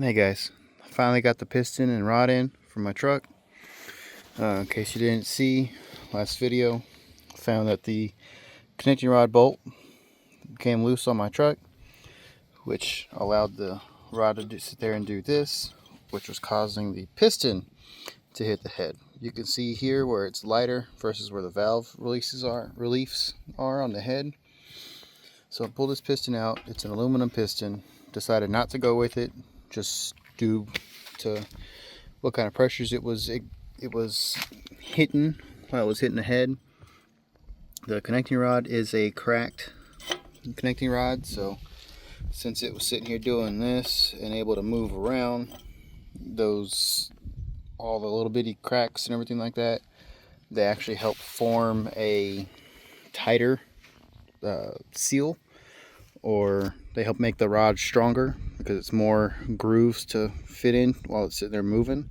Hey guys, I finally got the piston and rod in for my truck. In case you didn't see last video, I found that the connecting rod bolt came loose on my truck, which allowed the rod to sit there and do this, which was causing the piston to hit the head. You can see here where it's lighter versus where the valve reliefs are on the head. So I pulled this piston out. It's an aluminum piston. Decided not to go with it, just due to what kind of pressures it was hitting while it was hitting the head. The connecting rod is a cracked connecting rod, so since it was sitting here doing this and able to move around, all the little bitty cracks and everything like that, they actually help form a tighter seal, or they help make the rod stronger because it's more grooves to fit in while it's sitting there moving.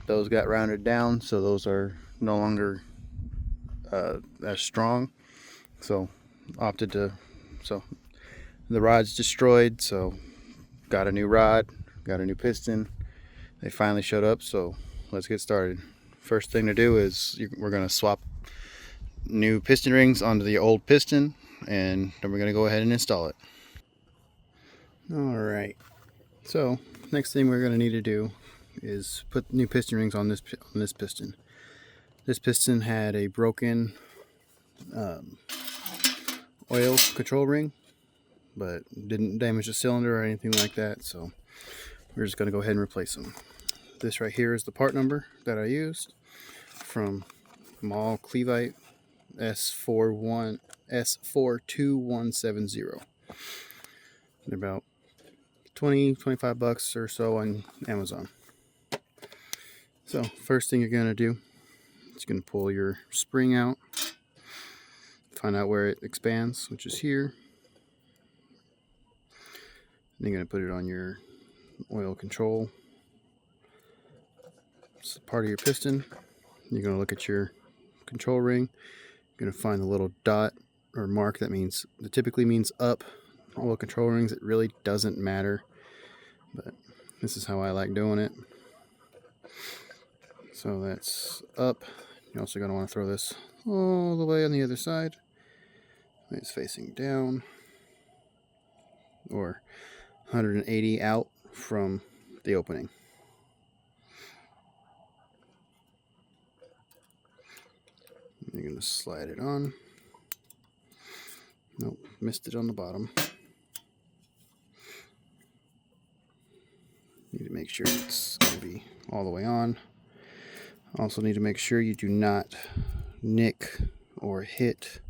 Those got rounded down, so those are no longer as strong. So so the rod's destroyed, so got a new rod, got a new piston. They finally showed up, so let's get started. First thing to do is we're going to swap new piston rings onto the old piston, and then we're going to go ahead and install it. Alright, so next thing we're going to need to do is put new piston rings on this piston. This piston had a broken oil control ring, but didn't damage the cylinder or anything like that, so we're just going to go ahead and replace them. This right here is the part number that I used from Mall Clevite S42170. They're about 20-25 bucks or so on Amazon. So first thing you're going to do is you're going to pull your spring out, find out where it expands, which is here. Then you're going to put it on your oil control. It's part of your piston. You're going to look at your control ring. You're going to find the little dot or mark that typically means up. Oil control rings, it really doesn't matter, but this is how I like doing it. So that's up. You're also going to want to throw this all the way on the other side. It's facing down, or 180 out from the opening. You're going to slide it on. Nope, missed it on the bottom. Need to make sure it's going to be all the way on. Also need to make sure you do not nick or hit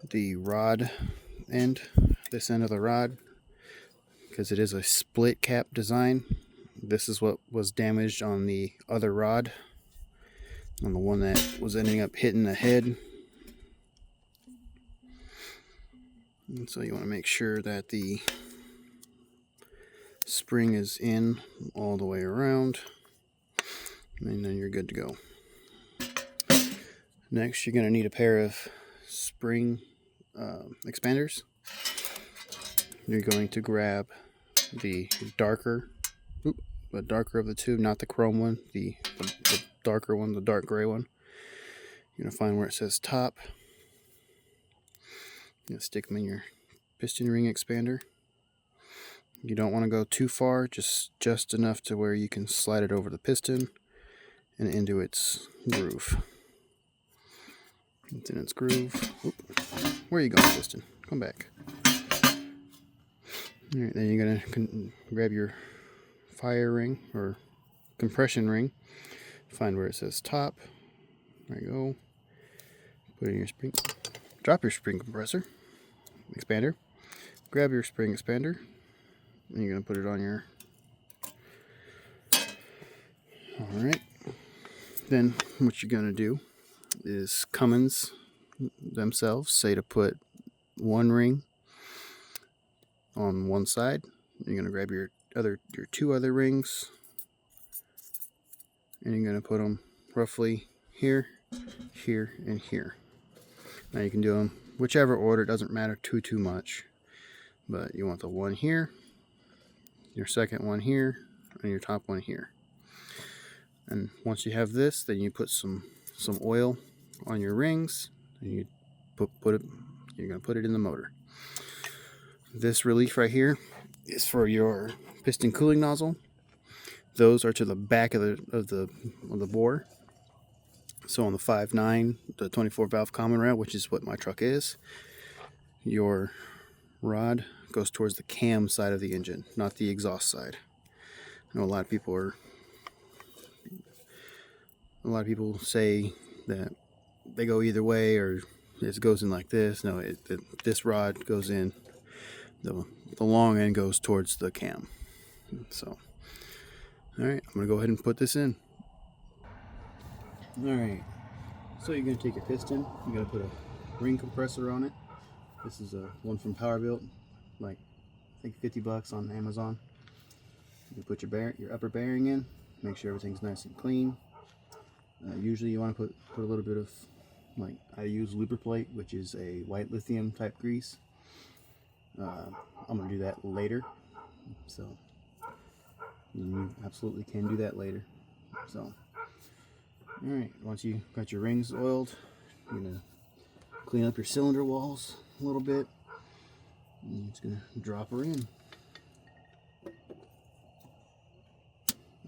the rod end, this end of the rod, because it is a split cap design. This is what was damaged on the other rod, on the one that was ending up hitting the head. And so you want to make sure that the spring is in all the way around, and then you're good to go. Next, you're going to need a pair of spring expanders. You're going to grab the darker of the two, not the chrome one, the darker one, the dark gray one. You're going to find where it says top. You're going to stick them in your piston ring expander. You don't want to go too far, just enough to where you can slide it over the piston and into its groove. It's in its groove. Oop. Where are you going, piston? Come back. Alright, then you're going to grab your fire ring or compression ring. Find where it says top. There you go. Put it in your spring. Drop your spring compressor expander. Grab your spring expander. And you're going to put it on your... Alright. Then what you're going to do is Cummins themselves say to put one ring on one side. You're going to grab your two other rings, and you're going to put them roughly here, here, and here. Now you can do them whichever order, it doesn't matter too much, but you want the one here, your second one here, and your top one here. And once you have this, then you put some oil on your rings, and you you're gonna put it in the motor. This relief right here is for your piston cooling nozzle. Those are to the back of the bore. So on the 5.9, the 24 valve common rail, which is what my truck is, your rod goes towards the cam side of the engine, not the exhaust side. I know a lot of people say that they go either way, or it goes in like this. No, this rod goes in, the long end goes towards the cam. So, all right, I'm gonna go ahead and put this in. All right, so you're gonna take your piston, you're gonna put a ring compressor on it. This is one from Powerbuilt, like I think $50 on Amazon. You put your upper bearing in, make sure everything's nice and clean. Usually you want to put a little bit of, like I use Lubriplate, which is a white lithium type grease. I'm going to do that later, so you absolutely can do that later. So, alright, once you got your rings oiled, you're going to clean up your cylinder walls a little bit. And you're just going to drop her in.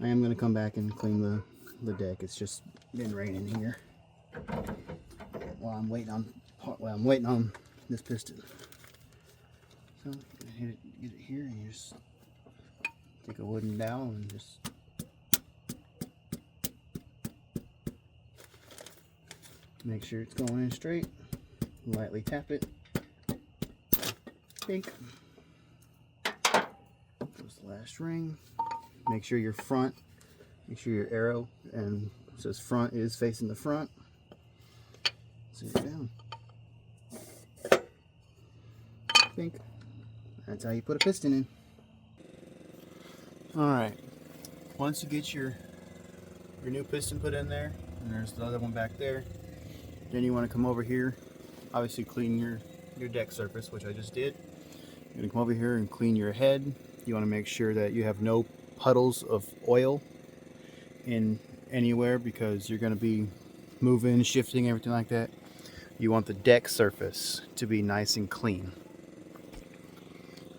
I am going to come back and clean the deck. It's just been raining here while I'm waiting on this piston. So get it here, and you just take a wooden dowel and just make sure it's going in straight. Lightly tap it. Goes the last ring. Make sure your arrow and it says front is facing the front. Sit it down. Think. That's how you put a piston in. Alright. Once you get your new piston put in there, and there's the other one back there, then you want to come over here, obviously clean your deck surface, which I just did. You're going to come over here and clean your head. You want to make sure that you have no puddles of oil in anywhere, because you're going to be moving, shifting, everything like that. You want the deck surface to be nice and clean.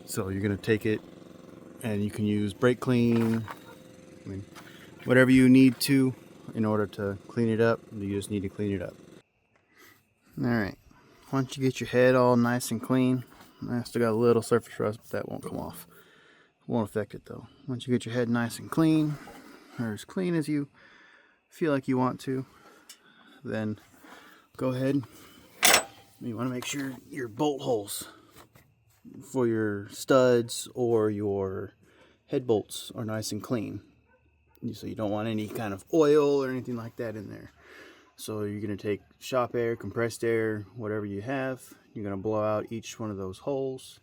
So you're going to take it, and you can use brake clean, I mean, whatever you need to in order to clean it up. You just need to clean it up. Alright, once you get your head all nice and clean, I still got a little surface rust, but that won't come off. Won't affect it though. Once you get your head nice and clean, or as clean as you feel like you want to, then go ahead. You want to make sure your bolt holes for your studs or your head bolts are nice and clean. So you don't want any kind of oil or anything like that in there. So you're going to take shop air, compressed air, whatever you have. You're going to blow out each one of those holes.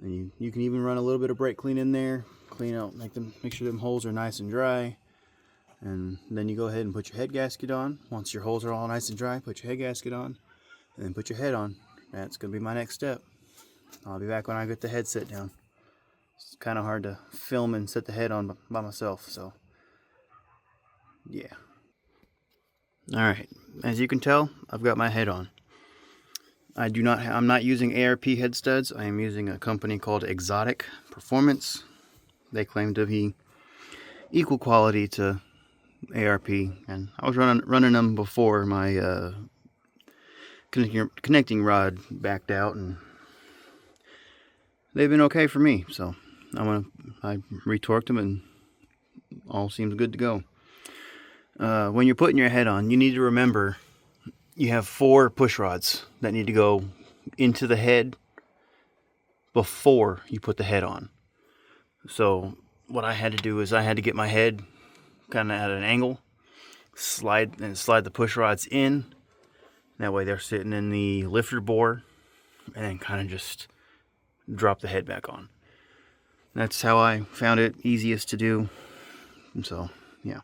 And you can even run a little bit of brake clean in there. Clean out, make sure them holes are nice and dry. And then you go ahead and put your head gasket on. Once your holes are all nice and dry, put your head gasket on. And then put your head on. That's going to be my next step. I'll be back when I get the head set down. It's kind of hard to film and set the head on by myself, so yeah. Alright, as you can tell, I've got my head on. I'm not using ARP head studs. I am using a company called Exotic Performance. They claim to be equal quality to ARP, and I was running them before my connecting rod backed out, and they've been okay for me. So I retorqued them, and all seems good to go. When you're putting your head on, you need to remember you have 4 push rods that need to go into the head before you put the head on. So what I had to do is I had to get my head kind of at an angle, slide the push rods in. That way they're sitting in the lifter bore, and then kind of just drop the head back on. That's how I found it easiest to do. And so yeah.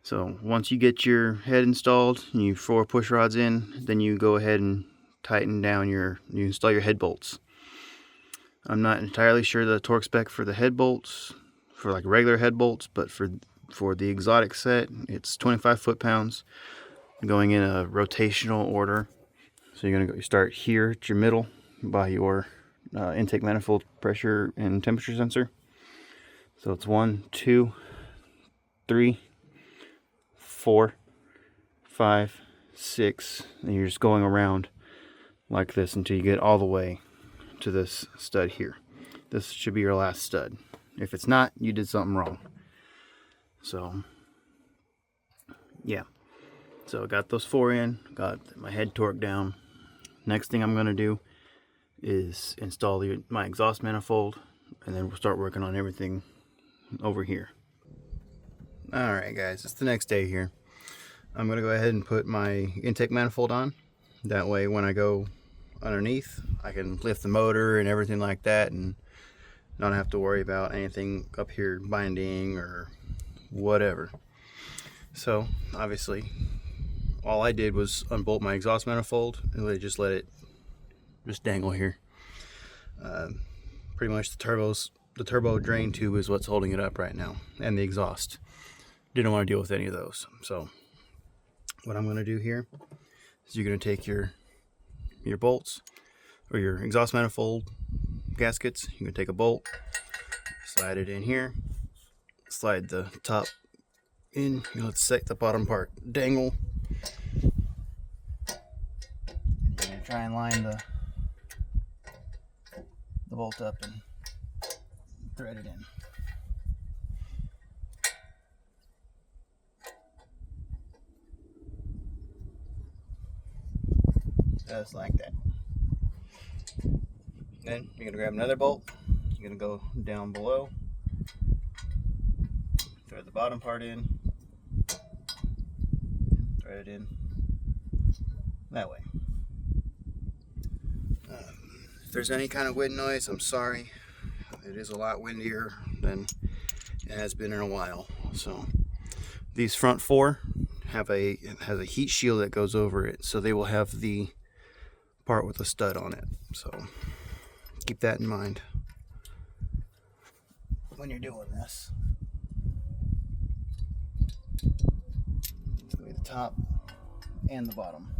So once you get your head installed and you 4 push rods in, then you go ahead and tighten down you install your head bolts. I'm not entirely sure the torque spec for the head bolts, for like regular head bolts, but for the exotic set, it's 25 foot-pounds, going in a rotational order. So you're gonna start here at your middle by your intake manifold pressure and temperature sensor. So it's 1, 2, 3, 4, 5, 6, and you're just going around like this until you get all the way to this stud here. This should be your last stud. If it's not, you did something wrong. So yeah, so I got those 4 in, got my head torqued down. Next thing I'm going to do is install my exhaust manifold, and then we'll start working on everything over here. Alright guys, it's the next day here. I'm going to go ahead and put my intake manifold on. That way when I go underneath, I can lift the motor and everything like that and not have to worry about anything up here binding or whatever. So obviously all I did was unbolt my exhaust manifold and just let it just dangle here. Pretty much the turbo drain tube is what's holding it up right now, and the exhaust. Didn't want to deal with any of those. So what I'm going to do here is you're going to take your bolts or your exhaust manifold gaskets. You're going to take a bolt, slide it in here, slide the top in, let's set the bottom part dangle. You're going to try and line the bolt up and thread it in. Just like that. Then you're going to grab another bolt. You're going to go down below, thread the bottom part in, thread it in that way. If there's any kind of wind noise, I'm sorry. It is a lot windier than it has been in a while. So these front 4 has a heat shield that goes over it, so they will have the part with a stud on it. So keep that in mind when you're doing this. It's going to be the top and the bottom.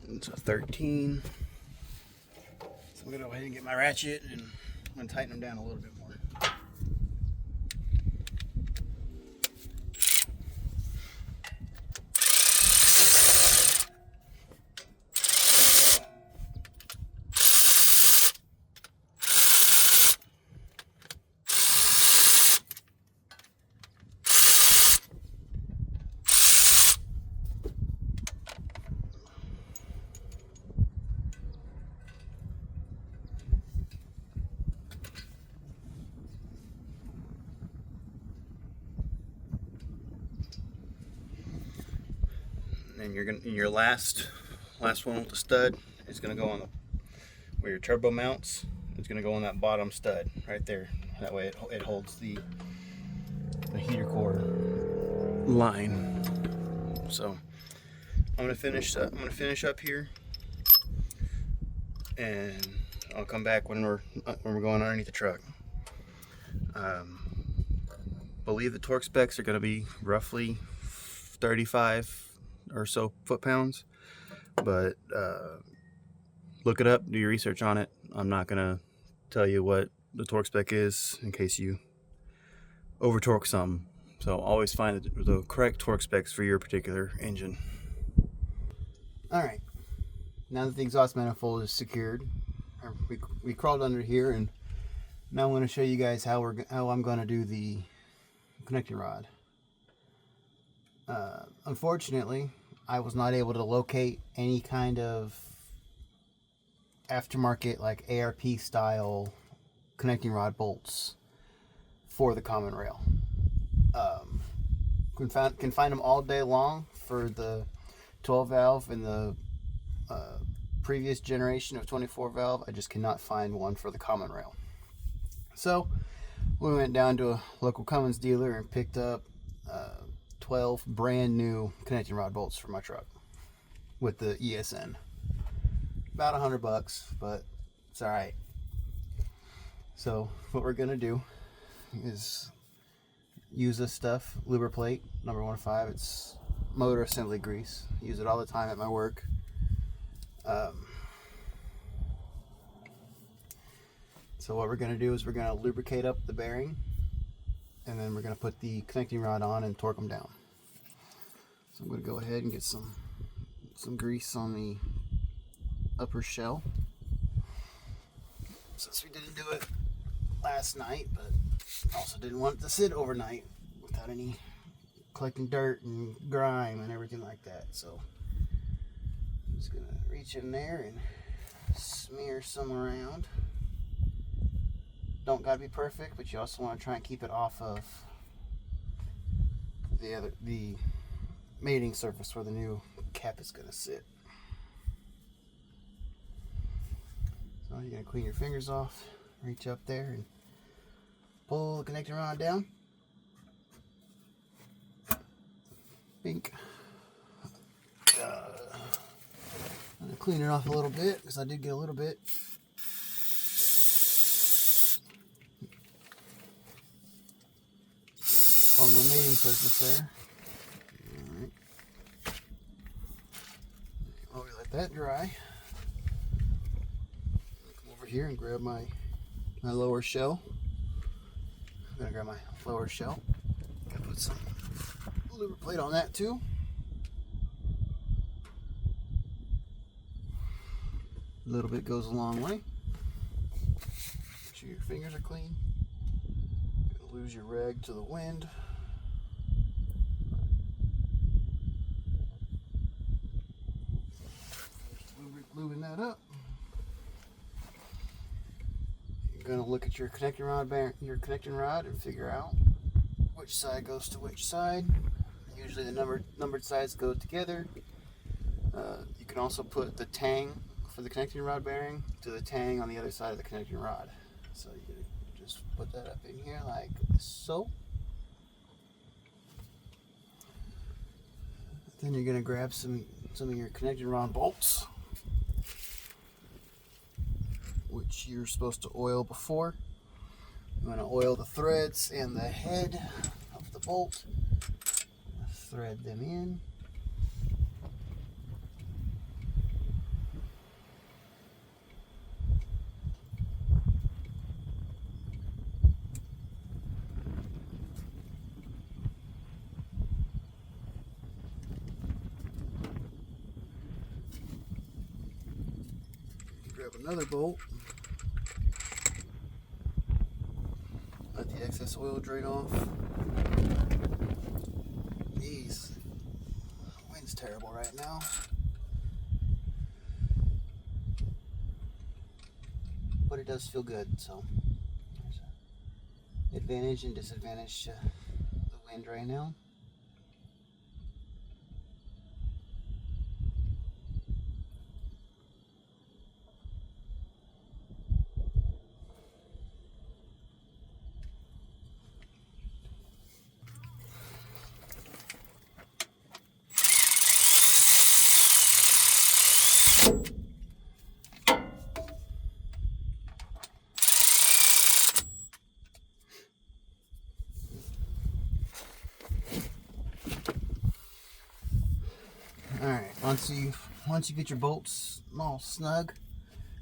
It's a 13. So I'm going to go ahead and get my ratchet and I'm going to tighten them down a little bit more. And you're gonna, your last one with the stud is gonna go on where your turbo mounts. It's gonna go on that bottom stud right there. That way it holds the heater core line. So I'm gonna finish up here, and I'll come back when we're going underneath the truck. Believe the torque specs are gonna be roughly 35 or so foot-pounds, but look it up, do your research on it. I'm not gonna tell you what the torque spec is in case you over torque some. So always find the correct torque specs for your particular engine. Alright, now that the exhaust manifold is secured, we crawled under here, and now I'm going to show you guys how I'm going to do the connecting rod. Unfortunately, I was not able to locate any kind of aftermarket like ARP style connecting rod bolts for the common rail. Can find them all day long for the 12 valve and the previous generation of 24 valve. I just cannot find one for the common rail. So we went down to a local Cummins dealer and picked up 12 brand new connecting rod bolts for my truck with the ESN. About $100, but it's all right. So what we're gonna do is use this stuff, Lubriplate number 1.5. It's motor assembly grease. Use it all the time at my work. So what we're going to do is we're going to lubricate up the bearing, and then we're going to put the connecting rod on and torque them down. So I'm going to go ahead and get some grease on the upper shell, since we didn't do it last night, but also didn't want it to sit overnight without any collecting dirt and grime and everything like that. So I'm just going to reach in there and smear some around. Don't gotta be perfect, but you also want to try and keep it off of the mating surface where the new cap is gonna sit. So you're gonna clean your fingers off, reach up there and pull the connecting rod down. Bink. I'm gonna clean it off a little bit because I did get a little bit. On the mating surface there. Alright. While we let that dry, come over here and grab my lower shell. I'm gonna grab my lower shell. Gotta put some Lubriplate on that too. A little bit goes a long way. Make sure your fingers are clean. Lose your rag to the wind. Lubing that up. You're going to look at your connecting rod and figure out which side goes to which side. Usually the numbered sides go together. You can also put the tang for the connecting rod bearing to the tang on the other side of the connecting rod. So you just put that up in here like so. Then you're going to grab some of your connecting rod bolts, which you're supposed to oil before. You want to oil the threads and the head of the bolt. Thread them in. Grab another bolt. Let the excess oil drain off. Jeez, the wind's terrible right now. But it does feel good, so there's an advantage and disadvantage to the wind right now. Alright, once you get your bolts all snug,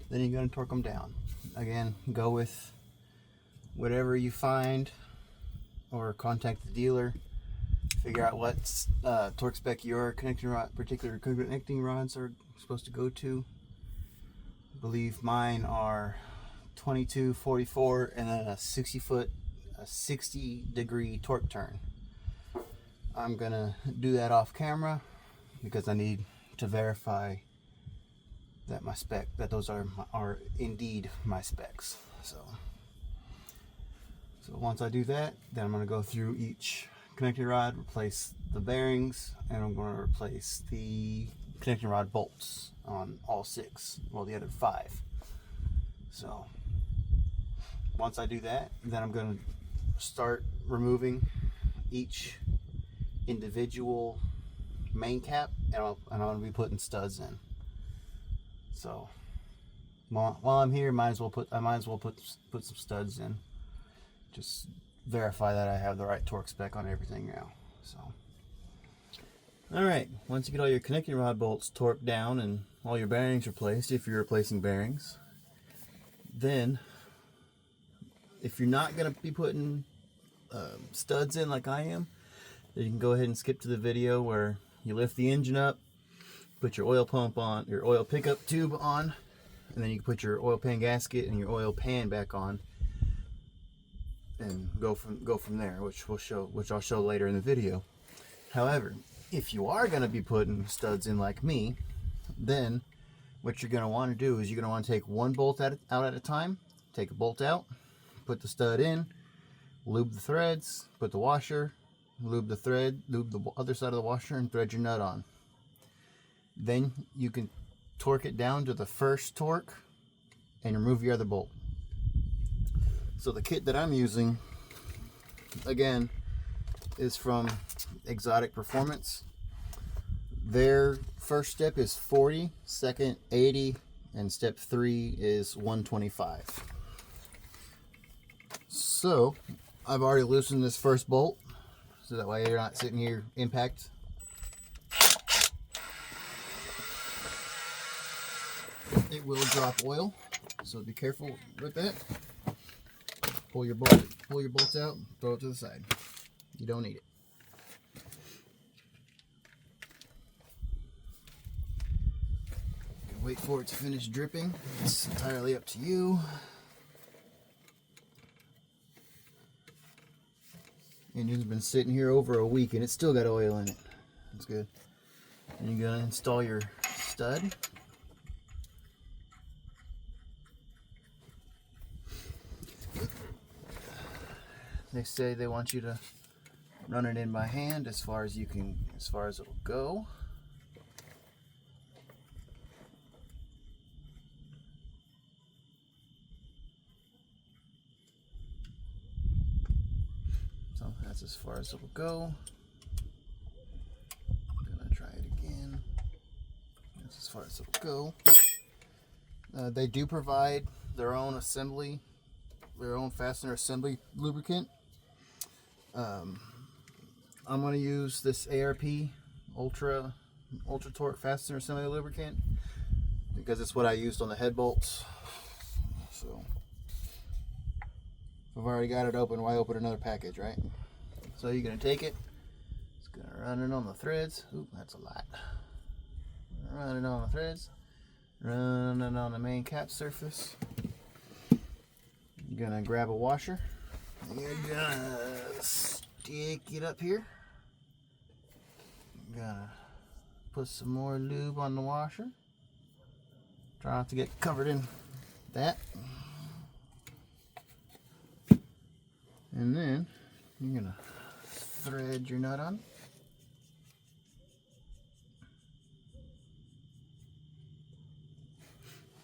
then you're going to torque them down. Again, go with whatever you find or contact the dealer. Figure out what torque spec your particular connecting rods are supposed to go to. believe mine are 22, 44, and then a 60-degree torque turn. I'm gonna do that off camera because I need to verify that that those are indeed my specs. So once I do that, then I'm gonna go through each connecting rod, replace the bearings, and I'm gonna replace the connecting rod bolts on all 6, well, the other 5. So once I do that, then I'm going to start removing each individual main cap, and I'm going to be putting studs in. So while I'm here, I might as well put some studs in. Just verify that I have the right torque spec on everything now. So alright, once you get all your connecting rod bolts torqued down and all your bearings replaced, if you're replacing bearings, then if you're not going to be putting studs in like I am, then you can go ahead and skip to the video where you lift the engine up, put your oil pump on, your oil pickup tube on, and then you can put your oil pan gasket and your oil pan back on, and go from there, which I'll show later in the video. However, if you are going to be putting studs in like me, then what you're going to want to do is you're going to want to take one bolt out at a time. Take a bolt out, put the stud in, lube the threads, put the washer, lube the thread, lube the other side of the washer, and thread your nut on. Then you can torque it down to the first torque and remove your other bolt. So the kit that I'm using, again, is from Exotic Performance. Their first step is 40, second 80, and step 3 is 125. So I've already loosened this first bolt, so that way you're not sitting here impact. It will drop oil, so be careful with that. Pull your bolts out, throw it to the side. You don't need it. Wait for it to finish dripping. It's entirely up to you. Engine's been sitting here over a week and it's still got oil in it. That's good. And you're gonna install your stud. They say they want you to run it in by hand as far as it'll go. So that's as far as it'll go. I'm gonna try it again. That's as far as it'll go. They do provide their own assembly, their own fastener assembly lubricant. I'm going to use this ARP Ultra Torque Fastener Assembly Lubricant because it's what I used on the head bolts. So if I've already got it open, why open another package, right? So you're going to take it, it's going to run it on the threads. Oop, that's a lot. Run it on the threads, run it on the main cap surface. You're going to grab a washer. You're gonna stick it up here. You're gonna put some more lube on the washer. Try not to get covered in that. And then you're gonna thread your nut on.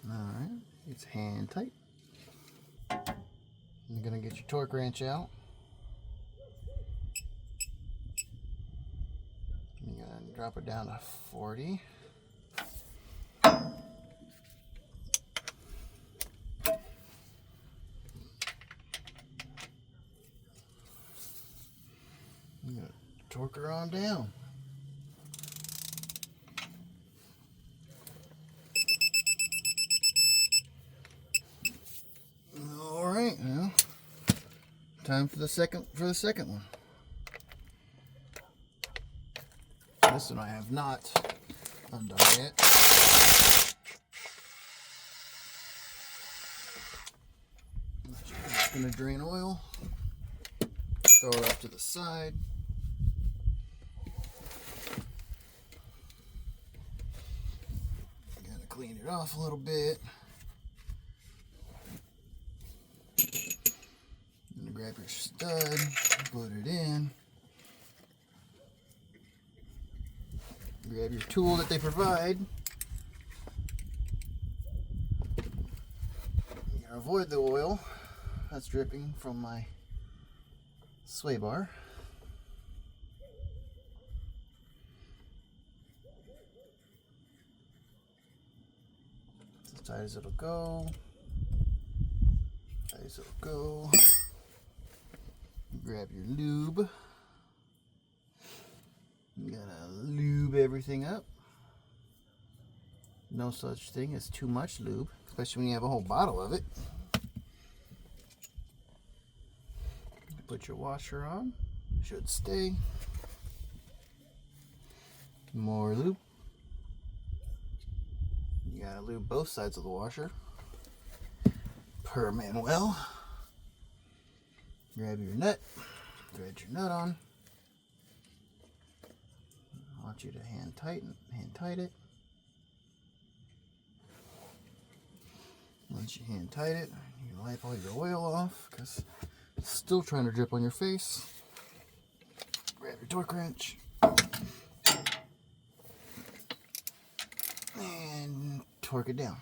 Alright, it's hand tight. You're going to get your torque wrench out. You're going to drop it down to 40. You're going to torque her on down. Alright, now time for the second one. This one I have not undone yet. Gonna drain oil, throw it off to the side. Gonna clean it off a little bit. Gonna grab your stud, put it in. Grab your tool that they provide. You gotta avoid the oil that's dripping from my sway bar. As tight as it'll go. Tight as it'll go. Grab your lube. You gotta lube everything up. No such thing as too much lube, especially when you have a whole bottle of it. Put your washer on. Should stay. More lube. You gotta lube both sides of the washer. Per Manuel. Grab your nut. Thread your nut on. I want you to hand tight it. Once you hand tight it, you can wipe all your oil off because it's still trying to drip on your face. Grab your torque wrench and torque it down.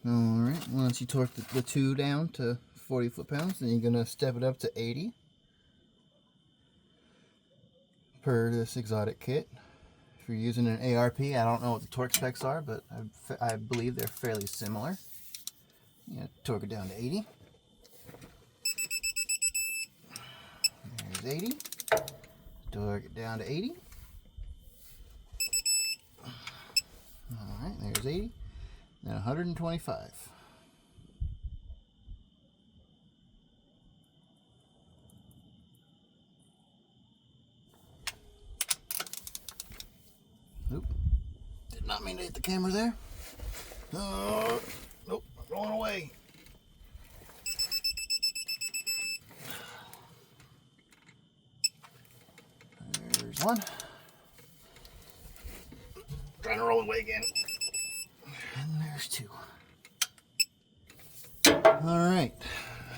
Alright, once you torque the 2 down to 40 foot-pounds, then you're going to step it up to 80 per this exotic kit. If you're using an ARP, I don't know what the torque specs are, but I believe they're fairly similar. You torque it down to 80. There's 80. Torque it down to 80. Alright, there's 80. Then 125. Nope. Did not mean to hit the camera there. Nope, going away. There's one. Trying to roll away again. And there's 2. Alright,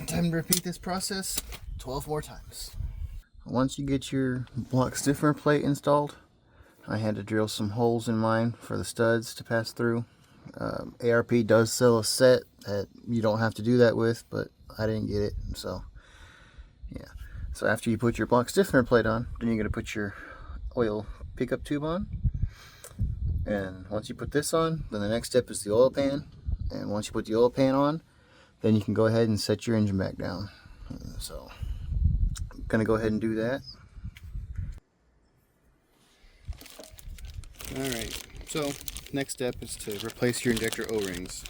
time to repeat this process 12 more times. Once you get your block stiffener plate installed, I had to drill some holes in mine for the studs to pass through. ARP does sell a set that you don't have to do that with, but I didn't get it, so yeah. So after you put your block stiffener plate on, then you're going to put your oil pickup tube on. And once you put this on, then the next step is the oil pan. And once you put the oil pan on, then you can go ahead and set your engine back down. So I'm going to go ahead and do that. Alright, so next step is to replace your injector O-rings.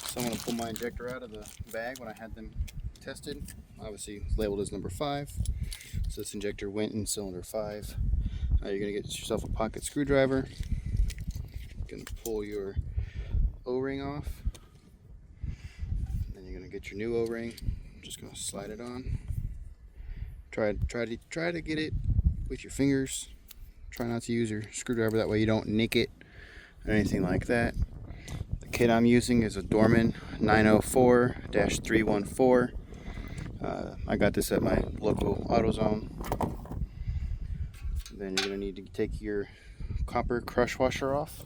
So I'm going to pull my injector out of the bag when I had them tested. Obviously it's labeled as number 5. So this injector went in cylinder 5. You're going to get yourself a pocket screwdriver. Going to pull your O-ring off. Then you're going to get your new O-ring. Just going to slide it on. Try to get it with your fingers. Try not to use your screwdriver, that way you don't nick it or anything like that. The kit I'm using is a Dorman 904-314. I got this at my local AutoZone. Then you're going to need to take your copper crush washer off.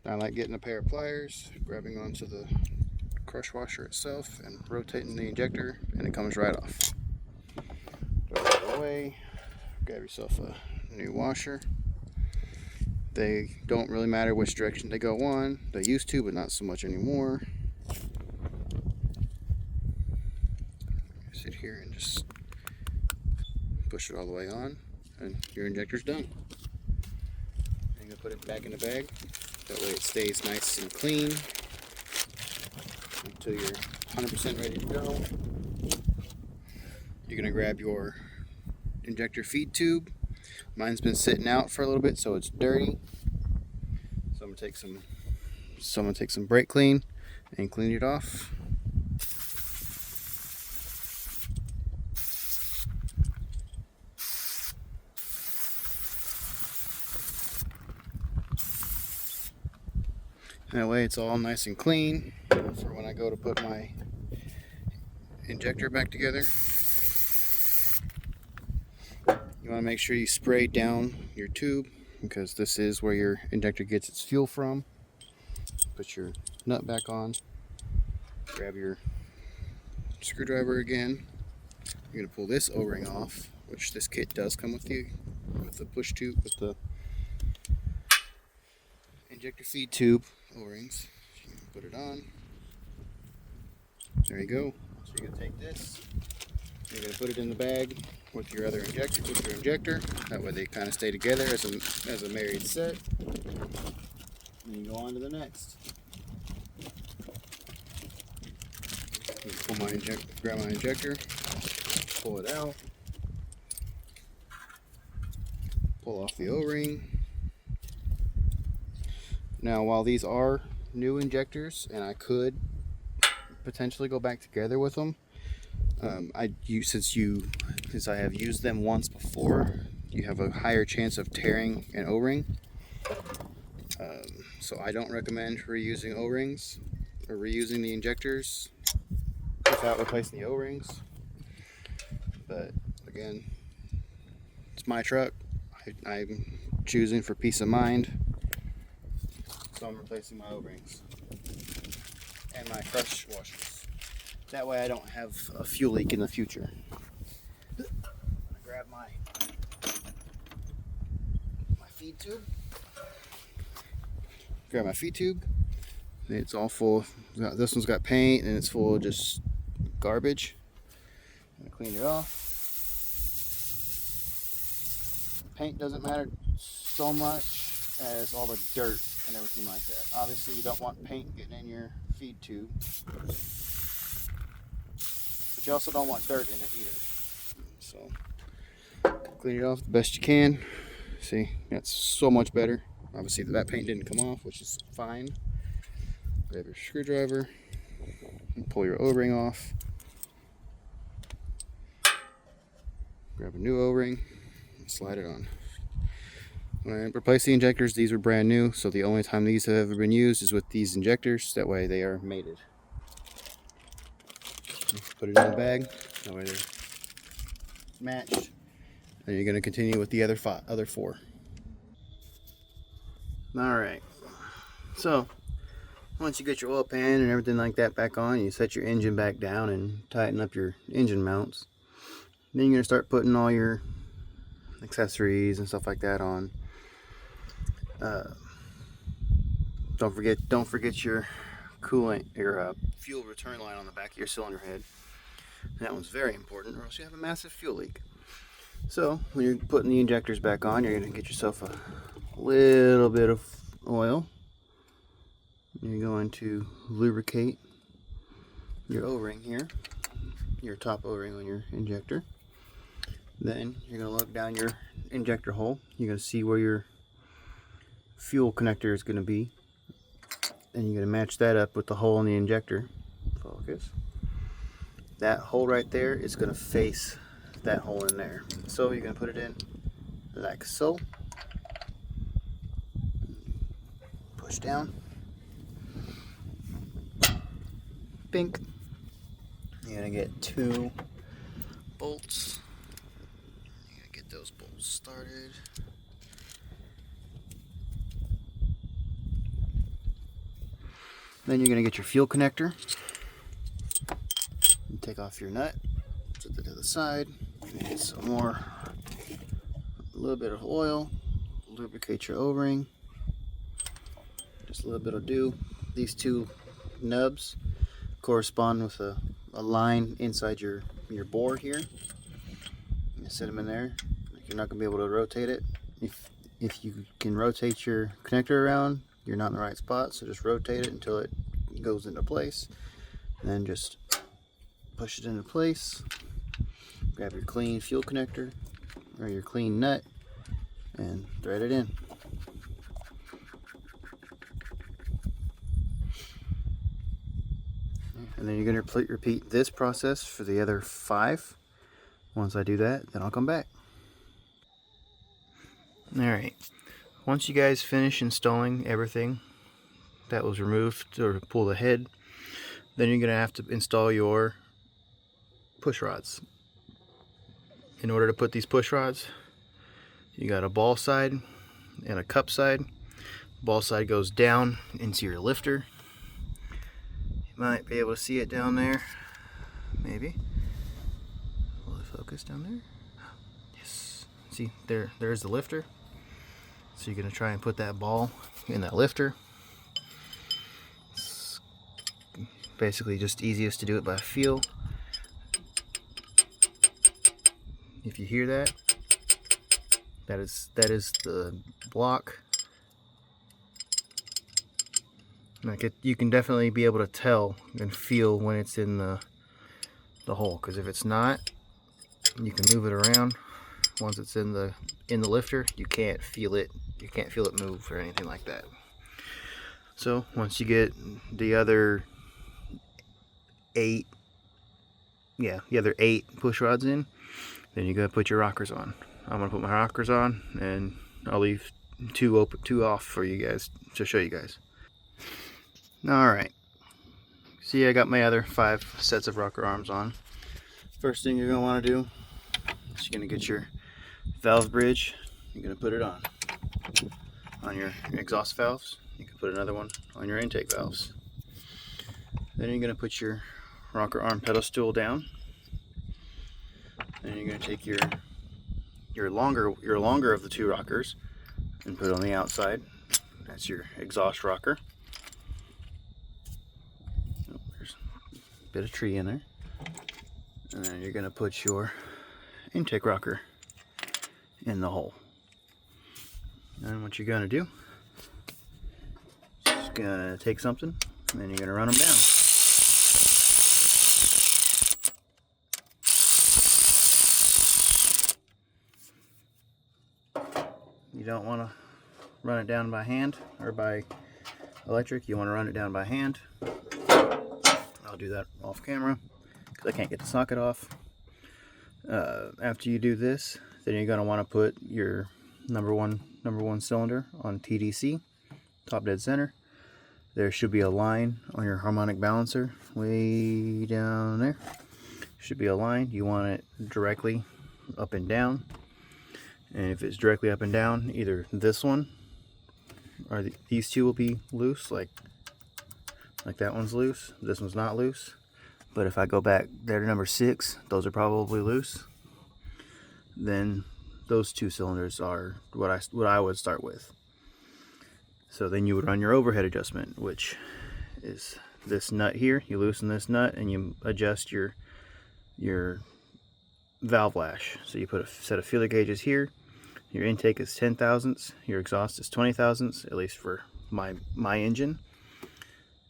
I like getting a pair of pliers, grabbing onto the crush washer itself and rotating the injector, and it comes right off. Throw it away. Grab yourself a new washer. They don't really matter which direction they go on. They used to, but not so much anymore. Sit here and just push it all the way on, and your injector's done. I'm gonna put it back in the bag. That way it stays nice and clean until you're 100% ready to go. You're gonna grab your injector feed tube, Mine's been sitting out for a little bit, so it's dirty. So I'm gonna take some brake clean and clean it off. That way it's all nice and clean for when I go to put my injector back together. You want to make sure you spray down your tube, because this is where your injector gets its fuel from. Put your nut back on. Grab your screwdriver again. You're going to pull this O-ring off, which this kit does come with the push tube, with the injector feed tube O-rings. You can put it on. There you go. So you're going to take this, you're going to put it in the bag with your other injector, That way they kind of stay together as a married set. And you go on to the next. Grab my injector, pull it out, pull off the O-ring. Now, while these are new injectors, and I could potentially go back together with them, since I have used them once before, you have a higher chance of tearing an O-ring. So I don't recommend reusing O-rings or reusing the injectors without replacing the O-rings. But again, it's my truck. I'm choosing for peace of mind, so I'm replacing my O-rings and my crush washers. That way I don't have a fuel leak in the future. Grab my feed tube. Grab my feed tube. It's all full. This one's got paint and it's full of just garbage. I'm gonna clean it off. Paint doesn't matter so much as all the dirt and everything like that. Obviously you don't want paint getting in your feed tube, but you also don't want dirt in it either. So clean it off the best you can. See, that's so much better. Obviously that paint didn't come off, which is fine. Grab your screwdriver and pull your O-ring off. Grab a new O-ring and slide it on. When I replaced the injectors, these were brand new, so the only time these have ever been used is with these injectors. That way they are mated. Put it in the bag, that way they're matched. And you're going to continue with the other four. Alright, so once you get your oil pan and everything like that back on, you set your engine back down and tighten up your engine mounts. Then you're going to start putting all your accessories and stuff like that on. Don't forget your coolant, your fuel return line on the back of your cylinder head. That one's very important, or else you have a massive fuel leak. So when you're putting the injectors back on, you're going to get yourself a little bit of oil. You're going to lubricate your O-ring here, your top O-ring on your injector. Then you're going to look down your injector hole. You're going to see where your fuel connector is going to be, and you're going to match that up with the hole in the injector. Focus. That hole right there is going to face that hole in there. So you're going to put it in like so. Push down. Bink. You're going to get 2 bolts. You're going to get those bolts started. Then you're going to get your fuel connector. And take off your nut. Set that to the side. Get some more, a little bit of oil. Lubricate your O-ring. Just a little bit will do. These 2 nubs correspond with a line inside your bore here. You set them in there. You're not going to be able to rotate it. If you can rotate your connector around, you're not in the right spot, so just rotate it until it goes into place, and then just push it into place. Grab your clean fuel connector or your clean nut, and thread it in. And then you're going to repeat this process for the other 5. Once I do that, then I'll come back. Alright, once you guys finish installing everything that was removed or pull the head, then you're going to have to install your push rods. In order to put these push rods, you got a ball side and a cup side. Ball side goes down into your lifter. You might be able to see it down there, maybe. Will it focus down there? Yes. See, there's the lifter. So you're going to try and put that ball in that lifter. It's basically just easiest to do it by feel. If you hear that, that is the block. Like you can definitely be able to tell and feel when it's in the hole, because if it's not, you can move it around. Once it's in the lifter, you can't feel it. You can't feel it move or anything like that. So once you get the other 8 push rods in, then you gotta put your rockers on. I'm gonna put my rockers on, and I'll leave 2 off for you guys to show you guys. Alright, see, I got my other 5 sets of rocker arms on. First thing you're going to want to do is you're going to get your valve bridge. You're going to put it on your exhaust valves. You can put another one on your intake valves. Then you're going to put your rocker arm pedestal down. Then you're going to take your longer of the 2 rockers and put it on the outside. That's your exhaust rocker. There's a bit of tree in there. And then you're going to put your intake rocker in the hole. And what you're going to do is just going to take something and then you're going to run them down. You don't want to run it down by hand or by electric. You want to run it down by hand. I'll do that off camera because I can't get the socket off. After you do this, then you're going to want to put your number one cylinder on TDC, top dead center. There should be a line on your harmonic balancer way down there. Should be a line. You want it directly up and down. And if it's directly up and down, either this one or these 2 will be loose, like that one's loose. This one's not loose. But if I go back there to number 6, those are probably loose. Then those 2 cylinders are what I would start with. So then you would run your overhead adjustment, which is this nut here. You loosen this nut and you adjust your valve lash. So you put a set of feeler gauges here. Your intake is 10 thousandths. Your exhaust is 20 thousandths, at least for my engine.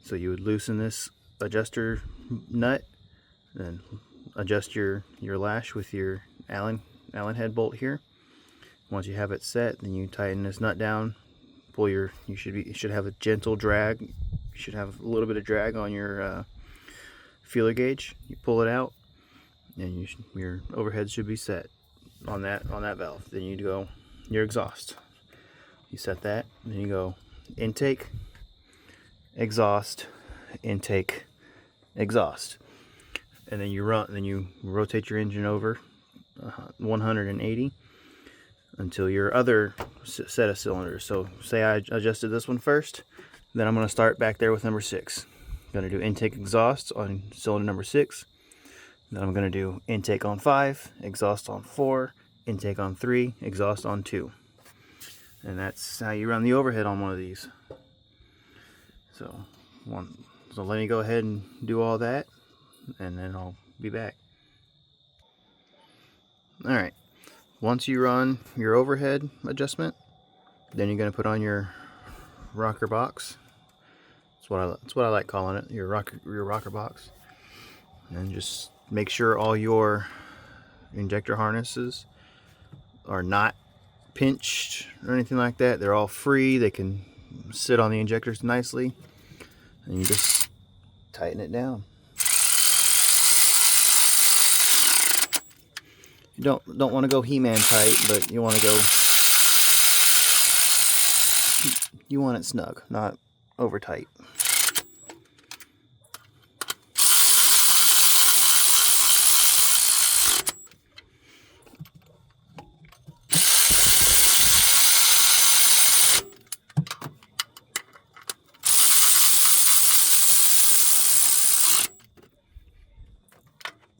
So you would loosen this adjuster nut, then adjust your lash with your Allen head bolt here. Once you have it set, then you tighten this nut down. Pull you should have a gentle drag. You should have a little bit of drag on your feeler gauge. You pull it out, and your overhead should be set on that valve. Then you go your exhaust. You set that, then you go intake, exhaust, intake, exhaust, and then you rotate your engine over 180 until your other set of cylinders. So say I adjusted this one first, then I'm going to start back there with number 6. I'm going to do intake, exhaust on cylinder number 6. Then I'm going to do intake on 5, exhaust on 4, intake on 3, exhaust on 2. And that's how you run the overhead on one of these. So let me go ahead and do all that, and then I'll be back. Alright, once you run your overhead adjustment, then you're going to put on your rocker box. That's what I like calling it, your rocker box. And just make sure all your injector harnesses are not pinched or anything like that. They're all free. They can sit on the injectors nicely, and you just tighten it down. You don't want to go He-Man tight, but you want to go. You want it snug, not over tight.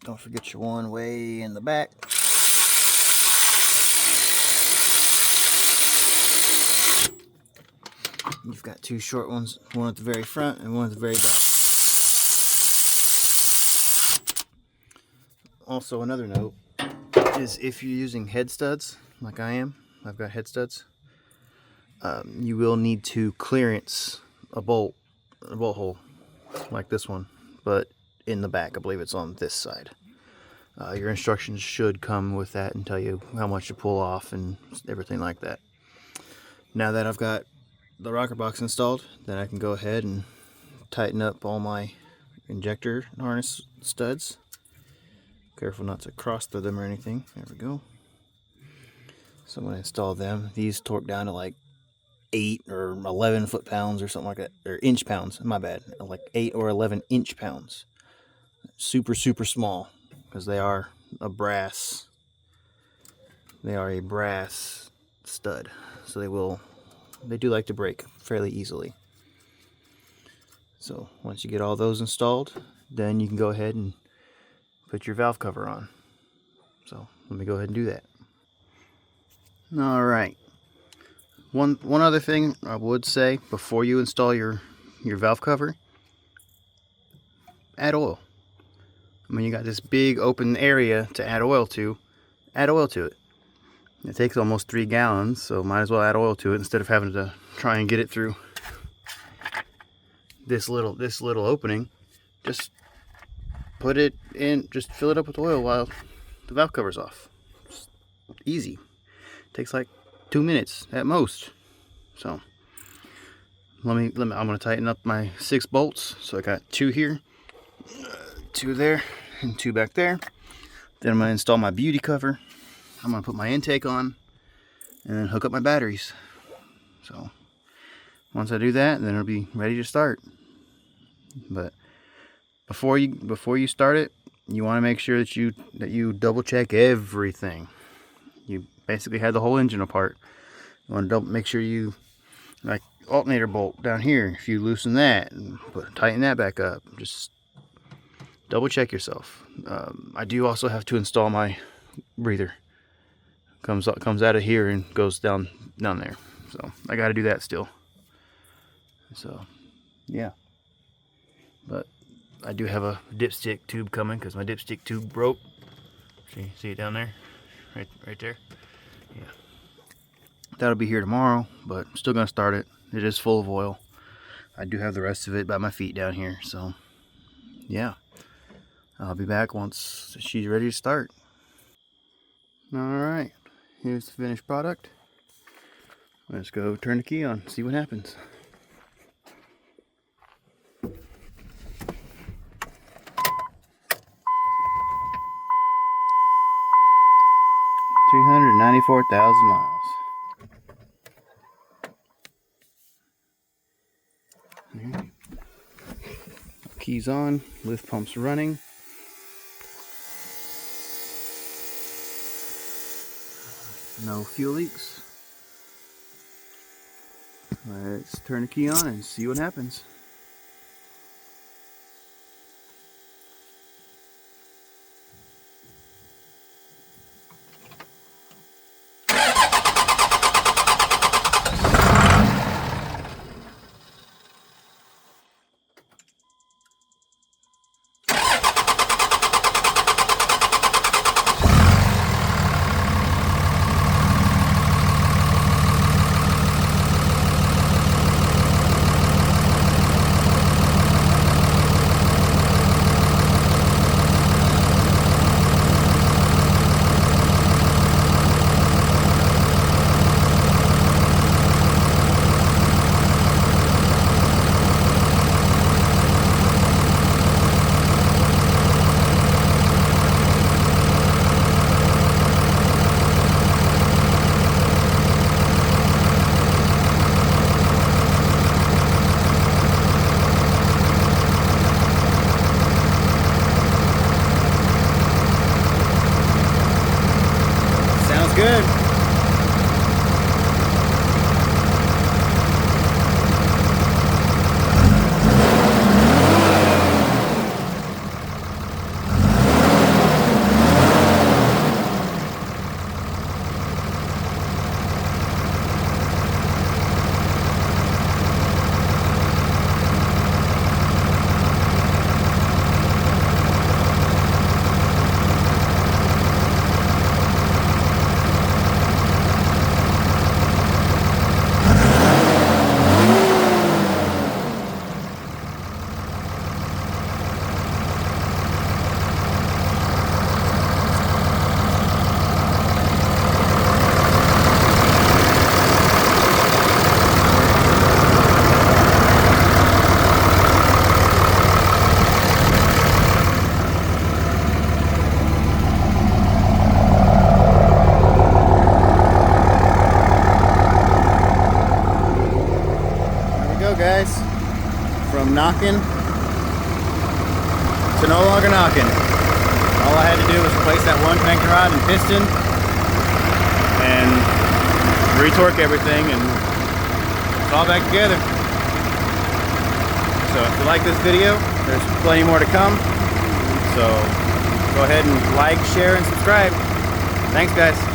Don't forget your one way in the back. You've got two short ones, one at the very front and one at the very back. Also, another note is if you're using head studs, like I am, I've got head studs, you will need to clearance a bolt hole like this one, but in the back. I believe it's on this side. Your instructions should come with that and tell you how much to pull off and everything like that. Now that I've got the rocker box installed, then I can go ahead and tighten up all my injector harness studs. Careful not to cross through them or anything. There we go. So I'm going to install them. These torque down to like 8 or 11 foot-pounds or something like that, or inch-pounds, my bad, like 8 or 11 inch-pounds. Super, super small, because they are a brass stud, so they do like to break fairly easily. So once you get all those installed, then you can go ahead and put your valve cover on. So let me go ahead and do that. All right. One other thing I would say before you install your valve cover, add oil. I mean, you got this big open area to add oil to. Add oil to it. It takes almost 3 gallons, so might as well add oil to it instead of having to try and get it through this little opening. Just put it in, just fill it up with oil while the valve cover's off. It's easy. Takes like 2 minutes at most. So I'm gonna tighten up my 6 bolts. So I got 2 here, 2 there, and 2 back there. Then I'm gonna install my beauty cover. I'm gonna put my intake on and then hook up my batteries. So once I do that, then it'll be ready to start. But before you start it, you want to make sure that you double check everything. You basically had the whole engine apart. You want to make sure you, like alternator bolt down here, if you loosen that and tighten that back up, just double check yourself. I do also have to install my breather. Comes out of here and goes down there. So I got to do that still. So yeah, but I do have a dipstick tube coming because my dipstick tube broke. See it down there, right there. Yeah, that'll be here tomorrow, but I'm still gonna start it. It is full of oil. I do have the rest of it by my feet down here. So yeah, I'll be back once she's ready to start. All right, here's the finished product. Let's go turn the key on, see what happens. $394,000 miles. Right. Keys on, lift pumps running. No fuel leaks. Let's turn the key on and see what happens. Feels good. Guys, from knocking to no longer knocking. All I had to do was replace that one connecting rod and piston and retorque everything, and it's all back together. So if you like this video, there's plenty more to come. So go ahead and like, share, and subscribe. Thanks, guys.